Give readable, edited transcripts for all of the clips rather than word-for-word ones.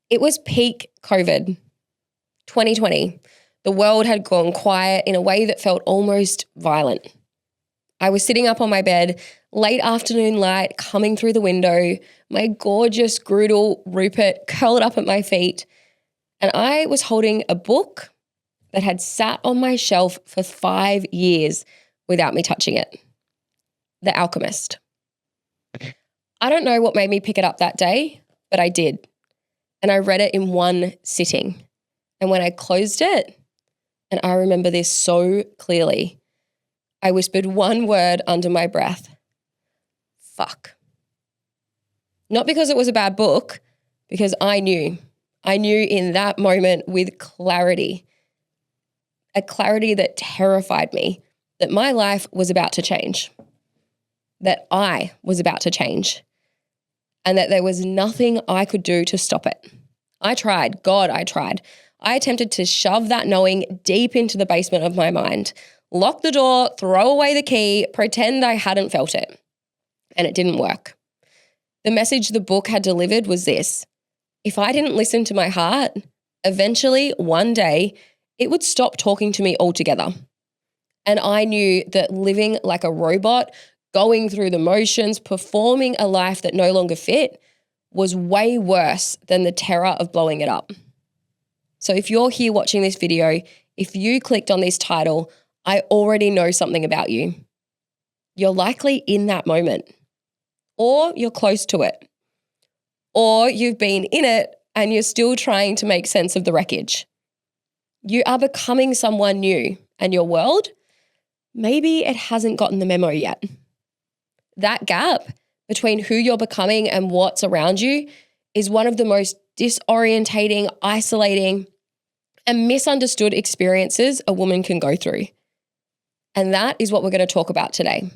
It was peak COVID, 2020. The world had gone quiet in a way that felt almost violent. I was sitting up on my bed, late afternoon light coming through the window, my gorgeous Groodle Rupert curled up at my feet, and I was holding a book that had sat on my shelf for 5 years without me touching it. The Alchemist. I don't know what made me pick it up that day, but I did. And I read it in one sitting. And when I closed it, and I remember this so clearly, I whispered one word under my breath. Fuck. Not because it was a bad book, because I knew. I knew in that moment with clarity, a clarity that terrified me, that my life was about to change, that I was about to change, and that there was nothing I could do to stop it. I tried. God, I tried. I attempted to shove that knowing deep into the basement of my mind, lock the door, throw away the key, pretend I hadn't felt it. And it didn't work. The message the book had delivered was this: if I didn't listen to my heart, eventually, one day, it would stop talking to me altogether. And I knew that living like a robot, going through the motions, performing a life that no longer fit, was way worse than the terror of blowing it up. So if you're here watching this video, if you clicked on this title, I already know something about you. You're likely in that moment, or you're close to it, or you've been in it and you're still trying to make sense of the wreckage. You are becoming someone new, and your world, maybe it hasn't gotten the memo yet. That gap between who you're becoming and what's around you is one of the most disorientating, isolating, and misunderstood experiences a woman can go through. And that is what we're going to talk about today.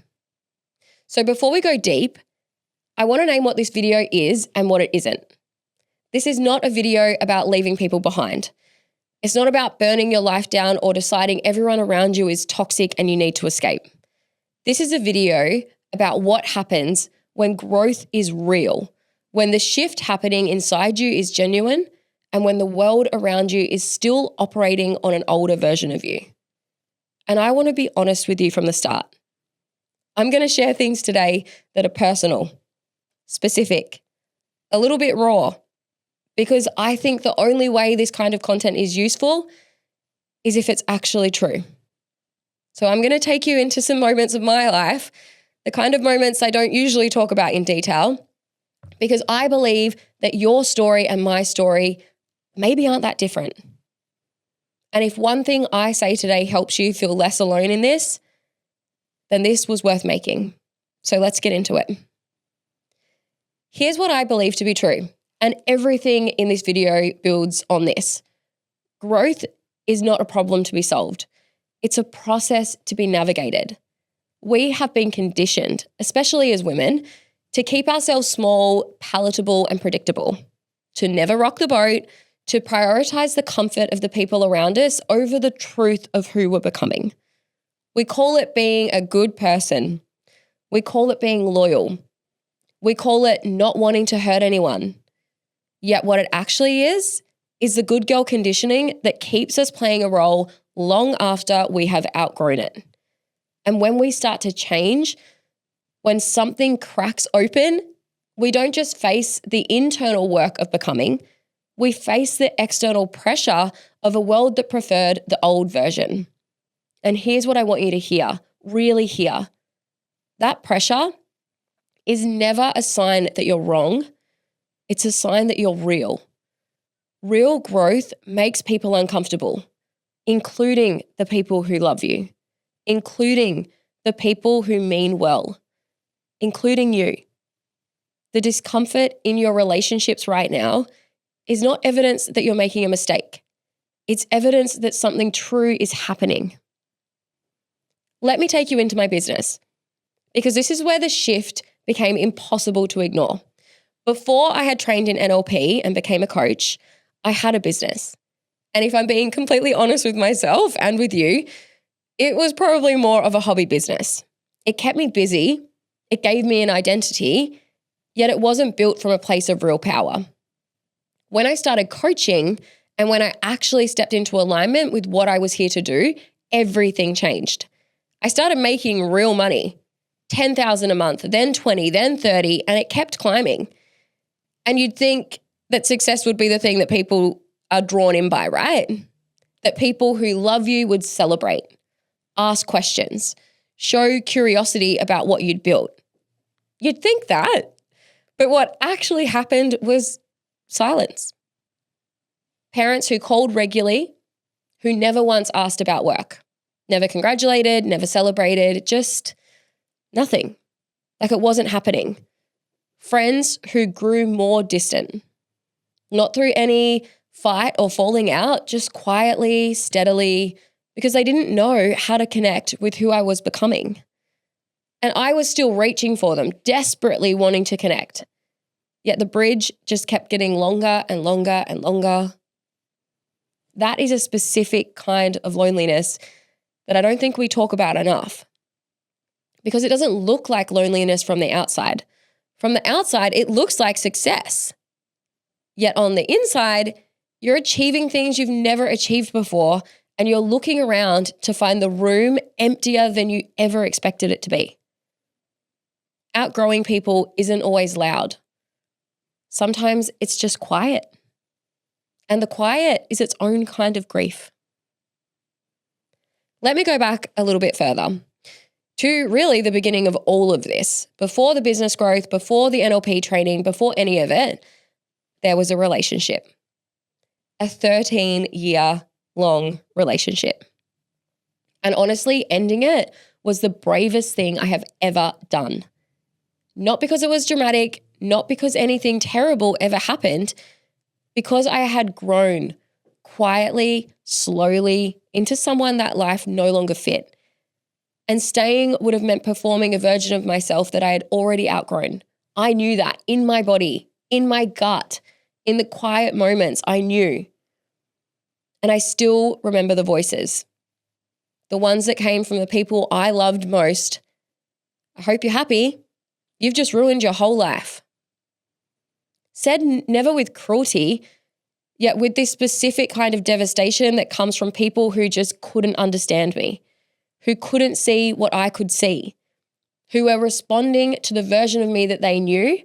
So before we go deep, I want to name what this video is and what it isn't. This is not a video about leaving people behind. It's not about burning your life down or deciding everyone around you is toxic and you need to escape. This is a video about what happens when growth is real, when the shift happening inside you is genuine, and when the world around you is still operating on an older version of you. And I want to be honest with you from the start. I'm going to share things today that are personal, specific, a little bit raw, because I think the only way this kind of content is useful is if it's actually true. So I'm going to take you into some moments of my life, the kind of moments I don't usually talk about in detail, because I believe that your story and my story maybe aren't that different. And if one thing I say today helps you feel less alone in this, then this was worth making. So let's get into it. Here's what I believe to be true, and everything in this video builds on this. Growth is not a problem to be solved. It's a process to be navigated. We have been conditioned, especially as women, to keep ourselves small, palatable, and predictable, to never rock the boat, to prioritize the comfort of the people around us over the truth of who we're becoming. We call it being a good person. We call it being loyal. We call it not wanting to hurt anyone. Yet what it actually is the good girl conditioning that keeps us playing a role long after we have outgrown it. And when we start to change, when something cracks open, we don't just face the internal work of becoming, we face the external pressure of a world that preferred the old version. And here's what I want you to hear, really hear. That pressure is never a sign that you're wrong. It's a sign that you're real. Real growth makes people uncomfortable, including the people who love you, including the people who mean well, including you. The discomfort in your relationships right now is not evidence that you're making a mistake. It's evidence that something true is happening. Let me take you into my business, because this is where the shift became impossible to ignore. Before I had trained in NLP and became a coach, I had a business. And if I'm being completely honest with myself and with you, it was probably more of a hobby business. It kept me busy. It gave me an identity, yet it wasn't built from a place of real power. When I started coaching and when I actually stepped into alignment with what I was here to do, everything changed. I started making real money, $10,000 a month, then 20, then 30, and it kept climbing. And you'd think that success would be the thing that people are drawn in by, right? That people who love you would celebrate, ask questions, show curiosity about what you'd built. You'd think that. But what actually happened was silence. Parents who called regularly, who never once asked about work, never congratulated, never celebrated, just nothing. Like it wasn't happening. Friends who grew more distant, not through any fight or falling out, just quietly, steadily, because they didn't know how to connect with who I was becoming. And I was still reaching for them, desperately wanting to connect. Yet the bridge just kept getting longer and longer and longer. That is a specific kind of loneliness that I don't think we talk about enough, because it doesn't look like loneliness from the outside. From the outside, it looks like success. Yet on the inside, you're achieving things you've never achieved before, and you're looking around to find the room emptier than you ever expected it to be. Outgrowing people isn't always loud. Sometimes it's just quiet. And the quiet is its own kind of grief. Let me go back a little bit further to really the beginning of all of this. Before the business growth, before the NLP training, before any of it, there was a relationship. A 13-year-long relationship. And honestly, ending it was the bravest thing I have ever done. Not because it was dramatic, not because anything terrible ever happened, because I had grown quietly, slowly into someone that life no longer fit. And staying would have meant performing a version of myself that I had already outgrown. I knew that in my body, in my gut, in the quiet moments, I knew. And I still remember the voices, the ones that came from the people I loved most. I hope you're happy. You've just ruined your whole life. Said never with cruelty, yet with this specific kind of devastation that comes from people who just couldn't understand me, who couldn't see what I could see, who were responding to the version of me that they knew,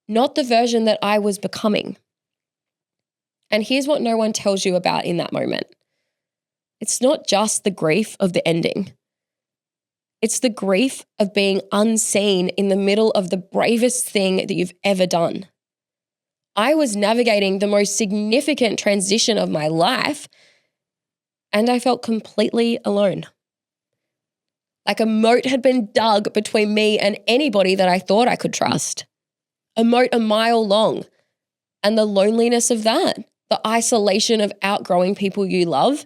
not the version that I was becoming. And here's what no one tells you about in that moment. It's not just the grief of the ending. It's the grief of being unseen in the middle of the bravest thing that you've ever done. I was navigating the most significant transition of my life, and I felt completely alone. Like a moat had been dug between me and anybody that I thought I could trust. A moat a mile long. And the loneliness of that, the isolation of outgrowing people you love,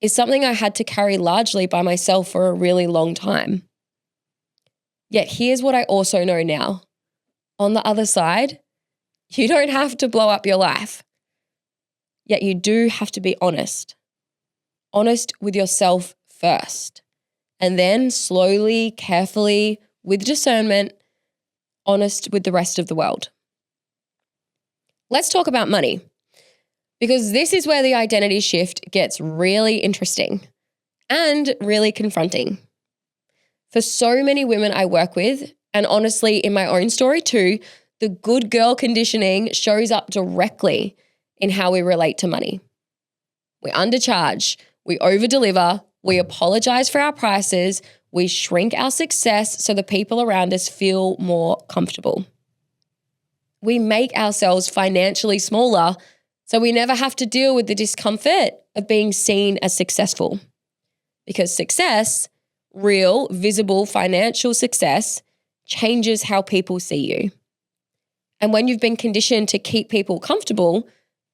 is something I had to carry largely by myself for a really long time. Yet here's what I also know now. On the other side, you don't have to blow up your life. Yet you do have to be honest. Honest with yourself first. And then slowly, carefully, with discernment, honest with the rest of the world. Let's talk about money, because this is where the identity shift gets really interesting and really confronting. For so many women I work with, and honestly in my own story too, the good girl conditioning shows up directly in how we relate to money. We undercharge, we overdeliver, we apologize for our prices, we shrink our success so the people around us feel more comfortable. We make ourselves financially smaller so we never have to deal with the discomfort of being seen as successful. Because success, real, visible financial success, changes how people see you. And when you've been conditioned to keep people comfortable,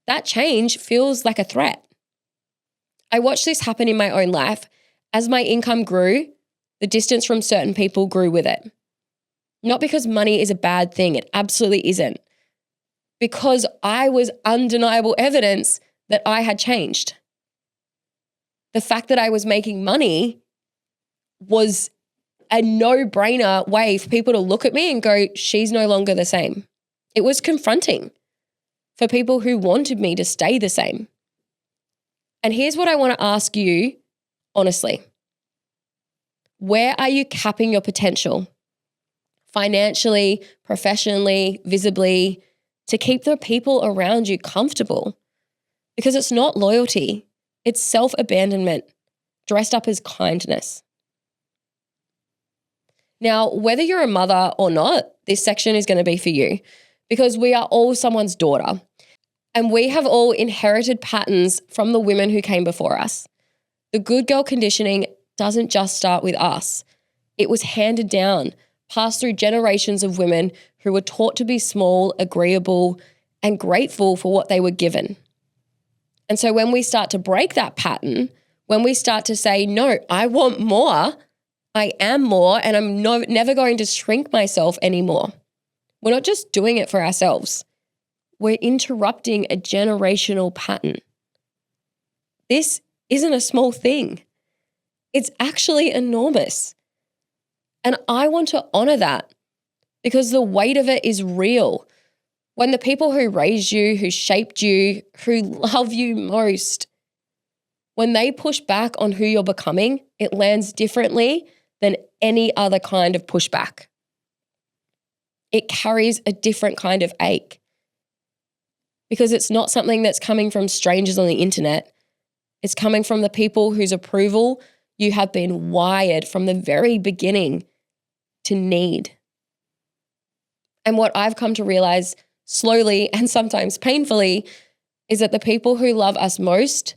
that change feels like a threat. I watched this happen in my own life. As my income grew, the distance from certain people grew with it. Not because money is a bad thing, it absolutely isn't. Because I was undeniable evidence that I had changed. The fact that I was making money was a no-brainer way for people to look at me and go, she's no longer the same. It was confronting. for people who wanted me to stay the same. And here's what I want to ask you honestly. Where are you capping your potential? Financially, professionally, visibly, to keep the people around you comfortable. Because it's not loyalty, it's self-abandonment dressed up as kindness. Now, whether you're a mother or not, this section is going to be for you because we are all someone's daughter and we have all inherited patterns from the women who came before us. The good girl conditioning doesn't just start with us. It was handed down, passed through generations of women who were taught to be small, agreeable, and grateful for what they were given. And so when we start to break that pattern, when we start to say, no, I want more, I am more, and I'm never going to shrink myself anymore. We're not just doing it for ourselves. We're interrupting a generational pattern. This isn't a small thing. It's actually enormous. And I want to honor that because the weight of it is real. When the people who raised you, who shaped you, who love you most, when they push back on who you're becoming, it lands differently than any other kind of pushback. It carries a different kind of ache because it's not something that's coming from strangers on the internet. It's coming from the people whose approval you have been wired from the very beginning to need. And what I've come to realize slowly and sometimes painfully is that the people who love us most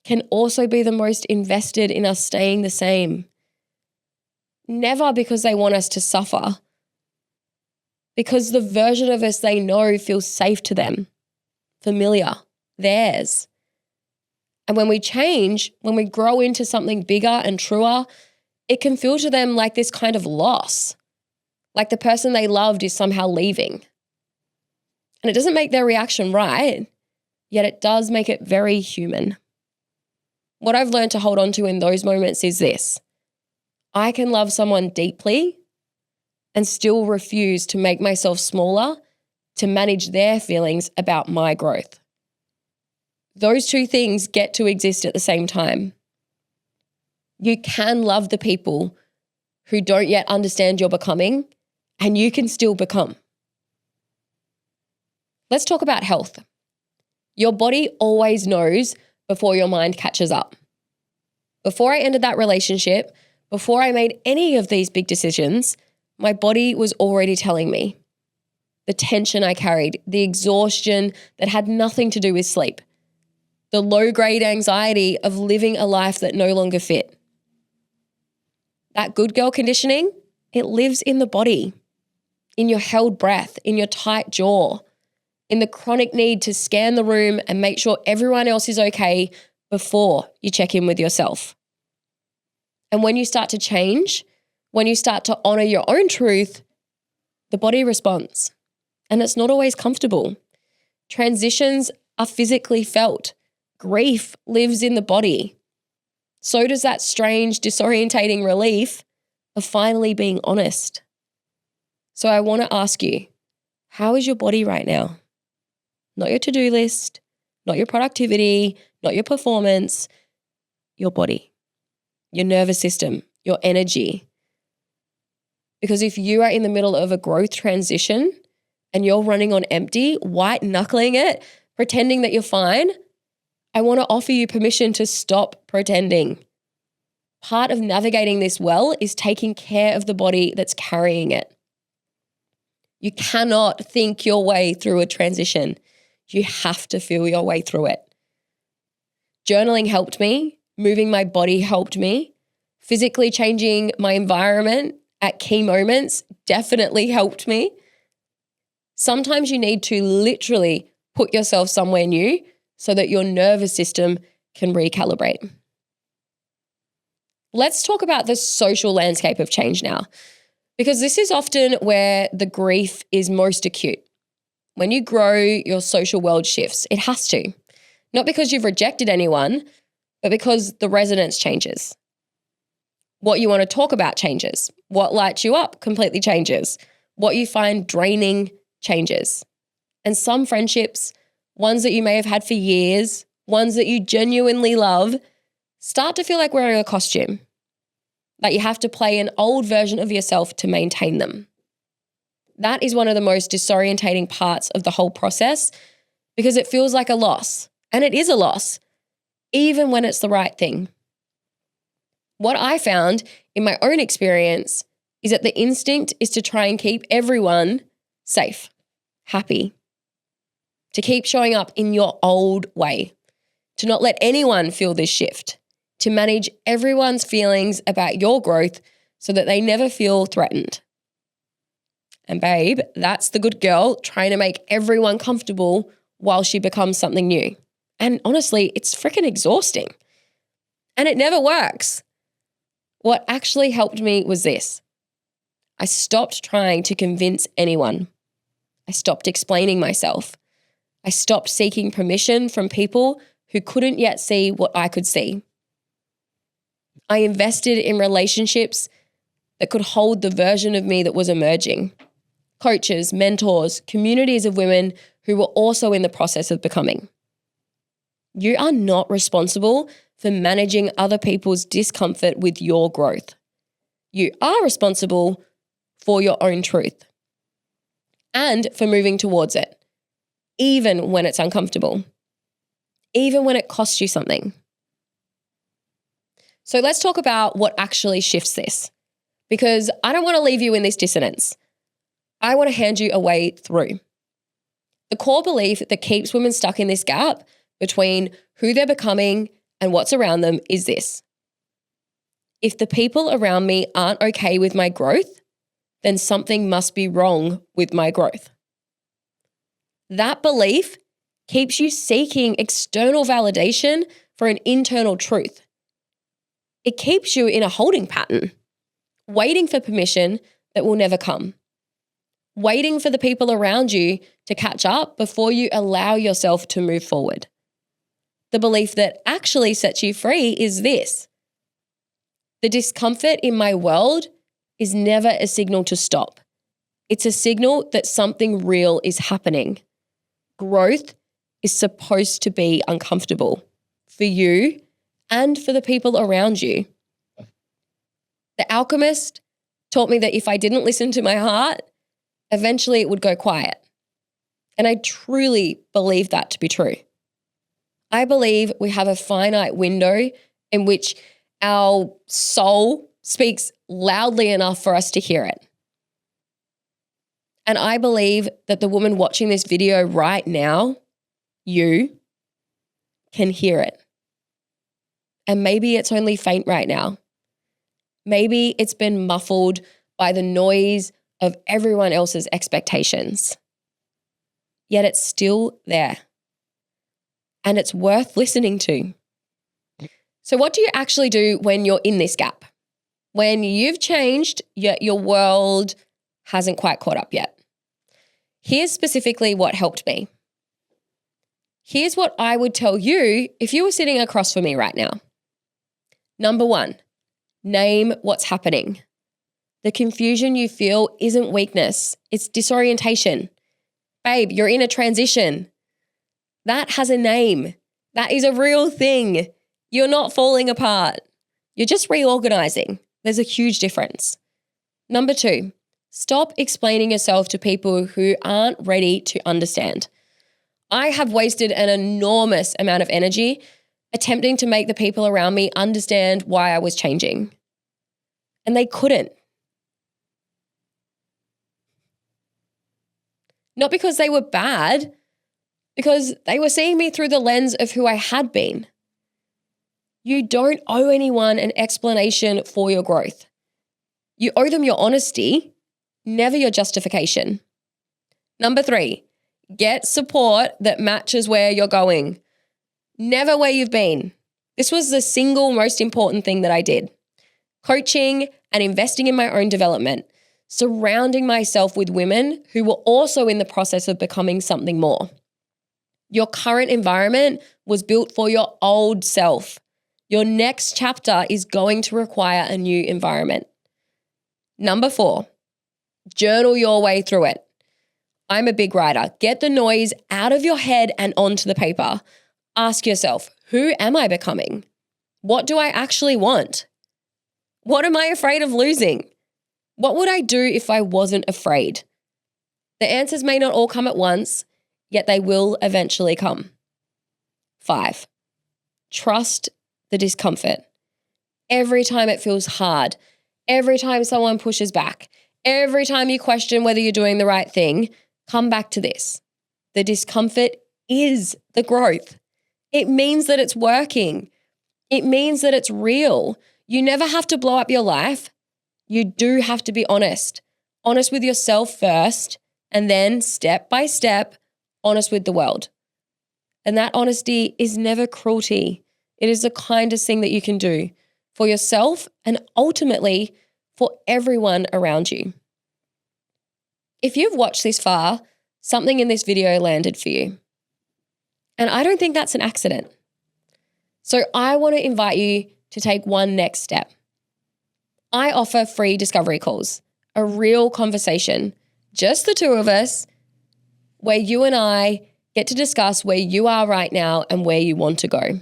can also be the most invested in us staying the same. Never because they want us to suffer, because the version of us they know feels safe to them, familiar, theirs. And when we change, when we grow into something bigger and truer, it can feel to them like this kind of loss, like the person they loved is somehow leaving. And it doesn't make their reaction right, yet it does make it very human. What I've learned to hold on to in those moments is this. I can love someone deeply and still refuse to make myself smaller to manage their feelings about my growth. Those two things get to exist at the same time. You can love the people who don't yet understand your becoming, and you can still become. Let's talk about health. Your body always knows before your mind catches up. Before I ended that relationship, before I made any of these big decisions, my body was already telling me. The tension I carried, the exhaustion that had nothing to do with sleep, the low-grade anxiety of living a life that no longer fit. That good girl conditioning, it lives in the body, in your held breath, in your tight jaw, in the chronic need to scan the room and make sure everyone else is okay before you check in with yourself. And when you start to change, when you start to honor your own truth, the body responds. And it's not always comfortable. Transitions are physically felt. Grief lives in the body. So does that strange, disorientating relief of finally being honest. So I want to ask you, how is your body right now? Not your to-do list, not your productivity, not your performance, your body, your nervous system, your energy. Because if you are in the middle of a growth transition and you're running on empty, white knuckling it, pretending that you're fine, I want to offer you permission to stop pretending. Part of navigating this well is taking care of the body that's carrying it. You cannot think your way through a transition. You have to feel your way through it. Journaling helped me. Moving my body helped me. Physically changing my environment at key moments definitely helped me. Sometimes you need to literally put yourself somewhere new so that your nervous system can recalibrate. Let's talk about the social landscape of change now, because this is often where the grief is most acute. When you grow, your social world shifts. It has to. Not because you've rejected anyone, but because the resonance changes. What you want to talk about changes. What lights you up completely changes. What you find draining changes. And some friendships, ones that you may have had for years, ones that you genuinely love, start to feel like wearing a costume. Like you have to play an old version of yourself to maintain them. That is one of the most disorientating parts of the whole process because it feels like a loss. And it is a loss, even when it's the right thing. What I found in my own experience is that the instinct is to try and keep everyone safe, happy, to keep showing up in your old way, to not let anyone feel this shift, to manage everyone's feelings about your growth so that they never feel threatened. And babe, that's the good girl trying to make everyone comfortable while she becomes something new. And honestly, it's freaking exhausting. And it never works. What actually helped me was this. I stopped trying to convince anyone. I stopped explaining myself. I stopped seeking permission from people who couldn't yet see what I could see. I invested in relationships that could hold the version of me that was emerging. Coaches, mentors, communities of women who were also in the process of becoming. You are not responsible for managing other people's discomfort with your growth. You are responsible for your own truth and for moving towards it, even when it's uncomfortable, even when it costs you something. So let's talk about what actually shifts this, because I don't want to leave you in this dissonance. I want to hand you a way through. The core belief that keeps women stuck in this gap between who they're becoming and what's around them is this. If the people around me aren't okay with my growth, then something must be wrong with my growth. That belief keeps you seeking external validation for an internal truth. It keeps you in a holding pattern, waiting for permission that will never come. Waiting for the people around you to catch up before you allow yourself to move forward. The belief that actually sets you free is this. The discomfort in my world is never a signal to stop. It's a signal that something real is happening. Growth is supposed to be uncomfortable for you and for the people around you. The alchemist taught me that if I didn't listen to my heart, eventually it would go quiet. And I truly believe that to be true. I believe we have a finite window in which our soul speaks loudly enough for us to hear it. And I believe that the woman watching this video right now, you, can hear it. And maybe it's only faint right now. Maybe it's been muffled by the noise of everyone else's expectations. Yet it's still there. And it's worth listening to. So what do you actually do when you're in this gap? When you've changed, yet your world hasn't quite caught up yet? Here's specifically what helped me. Here's what I would tell you if you were sitting across from me right now. Number 1, name what's happening. The confusion you feel isn't weakness, it's disorientation. Babe, you're in a transition. That has a name. That is a real thing. You're not falling apart. You're just reorganizing. There's a huge difference. Number 2, stop explaining yourself to people who aren't ready to understand. I have wasted an enormous amount of energy attempting to make the people around me understand why I was changing. And they couldn't. Not because they were bad, because they were seeing me through the lens of who I had been. You don't owe anyone an explanation for your growth. You owe them your honesty, never your justification. Number 3, get support that matches where you're going, never where you've been. This was the single most important thing that I did. Coaching and investing in my own development, surrounding myself with women who were also in the process of becoming something more. Your current environment was built for your old self. Your next chapter is going to require a new environment. Number 4, journal your way through it. I'm a big writer. Get the noise out of your head and onto the paper. Ask yourself, who am I becoming? What do I actually want? What am I afraid of losing? What would I do if I wasn't afraid? The answers may not all come at once, yet they will eventually come. 5, trust the discomfort. Every time it feels hard, every time someone pushes back, every time you question whether you're doing the right thing, come back to this. The discomfort is the growth. It means that it's working. It means that it's real. You never have to blow up your life. You do have to be honest. Honest with yourself first, and then step by step, honest with the world. And that honesty is never cruelty. It is the kindest thing that you can do for yourself and ultimately for everyone around you. If you've watched this far, something in this video landed for you. And I don't think that's an accident. So I want to invite you to take one next step. I offer free discovery calls, a real conversation, just the two of us, where you and I get to discuss where you are right now and where you want to go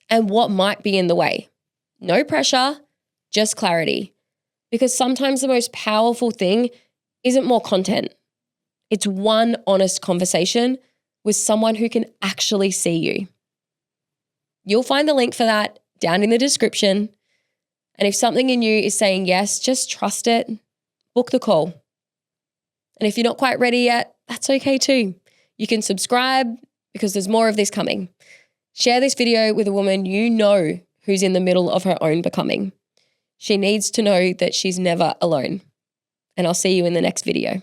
and what might be in the way. No pressure, just clarity. Because sometimes the most powerful thing isn't more content. It's one honest conversation with someone who can actually see you. You'll find the link for that down in the description. And if something in you is saying yes, just trust it. Book the call. And if you're not quite ready yet, that's okay too. You can subscribe because there's more of this coming. Share this video with a woman you know who's in the middle of her own becoming. She needs to know that she's never alone. And I'll see you in the next video.